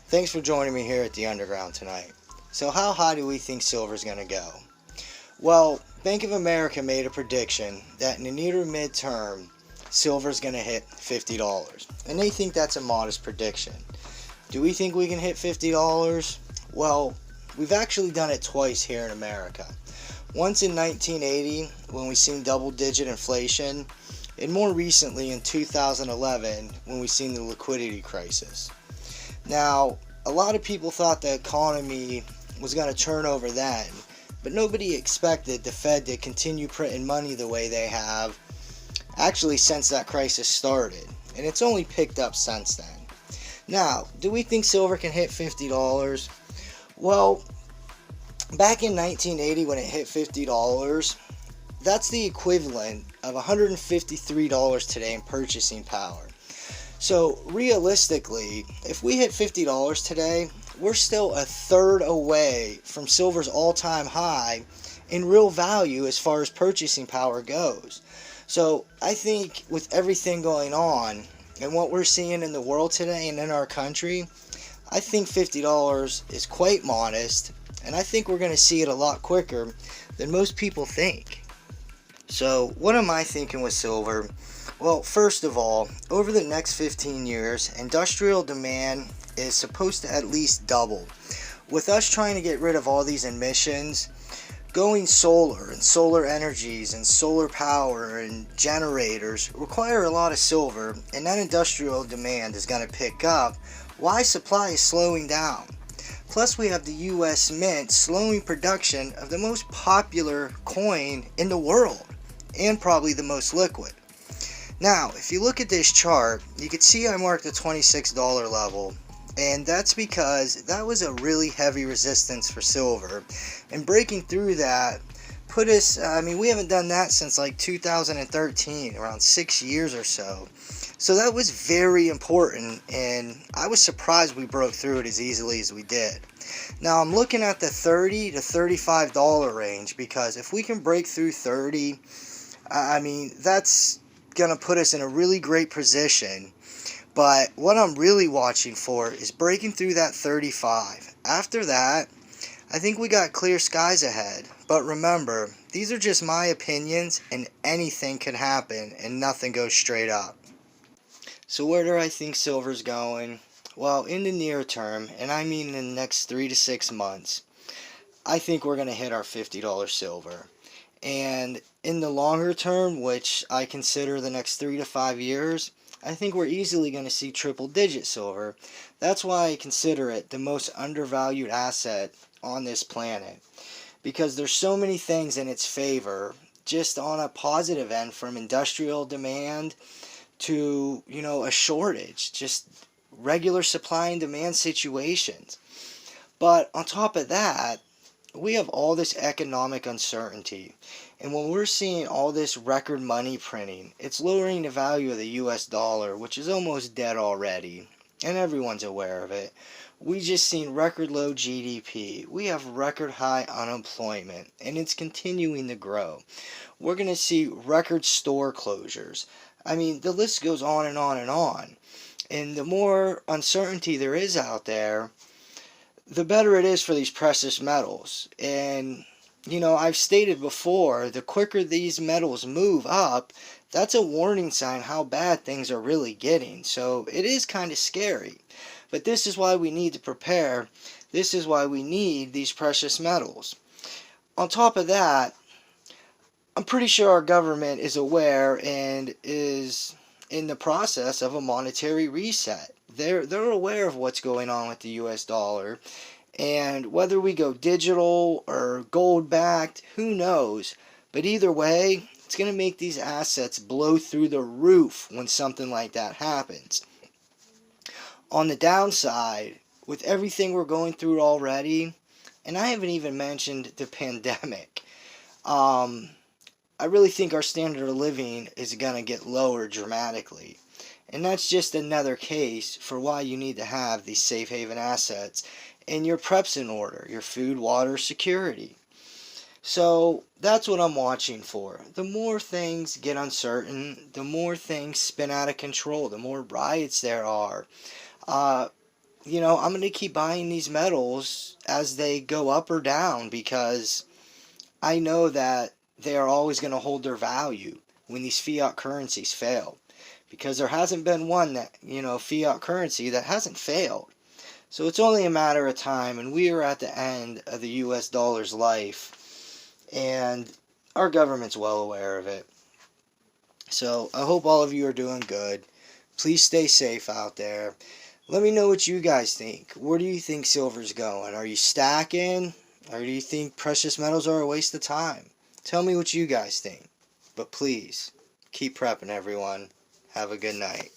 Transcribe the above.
Thanks for joining me here at the Underground tonight. So, how high do we think silver's going to go? Well, Bank of America made a prediction that in the near midterm, silver's going to hit $50. And they think that's a modest prediction. Do we think we can hit $50? Well, we've actually done it twice here in America. Once in 1980 when we seen double digit inflation, and more recently in 2011 when we seen the liquidity crisis. Now, a lot of people thought the economy was going to turn over then, but nobody expected the Fed to continue printing money the way they have actually since that crisis started, and it's only picked up since then. Now, do we think silver can hit $50? Well, back in 1980 when it hit $50, that's the equivalent of $153 today in purchasing power. So realistically, if we hit $50 today, we're still a third away from silver's all-time high in real value as far as purchasing power goes. So I think with everything going on and what we're seeing in the world today and in our country, I think $50 is quite modest, and I think we're going to see it a lot quicker than most people think. So what am I thinking with silver? Well, first of all, over the next 15 years, industrial demand is supposed to at least double. With us trying to get rid of all these emissions, going solar and solar energies and solar power and generators require a lot of silver, and that industrial demand is going to pick up. Why supply is slowing down? Plus, we have the US Mint slowing production of the most popular coin in the world, and probably the most liquid. Now, if you look at this chart, you can see I marked the $26 level, and that's because that was a really heavy resistance for silver, and breaking through that put us, we haven't done that since like 2013, around 6 years or so. So that was very important, and I was surprised we broke through it as easily as we did. Now I'm looking at the $30 to $35 range, because if we can break through 30, that's going to put us in a really great position. But what I'm really watching for is breaking through that 35. After that, I think we got clear skies ahead. But remember, these are just my opinions, and anything can happen and nothing goes straight up. So where do I think silver's going? Well, in the near term, and I mean in the next 3 to 6 months, I think we're going to hit our $50 silver. And in the longer term, which I consider the next 3 to 5 years, I think we're easily going to see triple digit silver. That's why I consider it the most undervalued asset on this planet, because there's so many things in its favor, just on a positive end, from industrial demand to, a shortage, just regular supply and demand situations. But on top of that, we have all this economic uncertainty. And when we're seeing all this record money printing, it's lowering the value of the US dollar, which is almost dead already. And everyone's aware of it. We just seen record low GDP. We have record high unemployment, and it's continuing to grow. We're going to see record store closures. The list goes on and on and on. And the more uncertainty there is out there, the better it is for these precious metals. And, I've stated before, the quicker these metals move up, that's a warning sign how bad things are really getting. So it is kind of scary. But this is why we need to prepare. This is why we need these precious metals. On top of that, I'm pretty sure our government is aware and is in the process of a monetary reset. They're aware of what's going on with the US dollar, and whether we go digital or gold backed, who knows? But either way, it's going to make these assets blow through the roof when something like that happens. On the downside, with everything we're going through already, and I haven't even mentioned the pandemic, I really think our standard of living is going to get lower dramatically. And that's just another case for why you need to have these safe haven assets and your preps in order, your food, water, security. So that's what I'm watching for. The more things get uncertain, the more things spin out of control, the more riots there are. I'm going to keep buying these metals as they go up or down, because I know that they are always going to hold their value when these fiat currencies fail. Because there hasn't been one that, fiat currency that hasn't failed. So it's only a matter of time, and we are at the end of the US dollar's life, and our government's well aware of it. So I hope all of you are doing good. Please stay safe out there. Let me know what you guys think. Where do you think silver's going? Are you stacking? Or do you think precious metals are a waste of time? Tell me what you guys think. But please, keep prepping, everyone. Have a good night.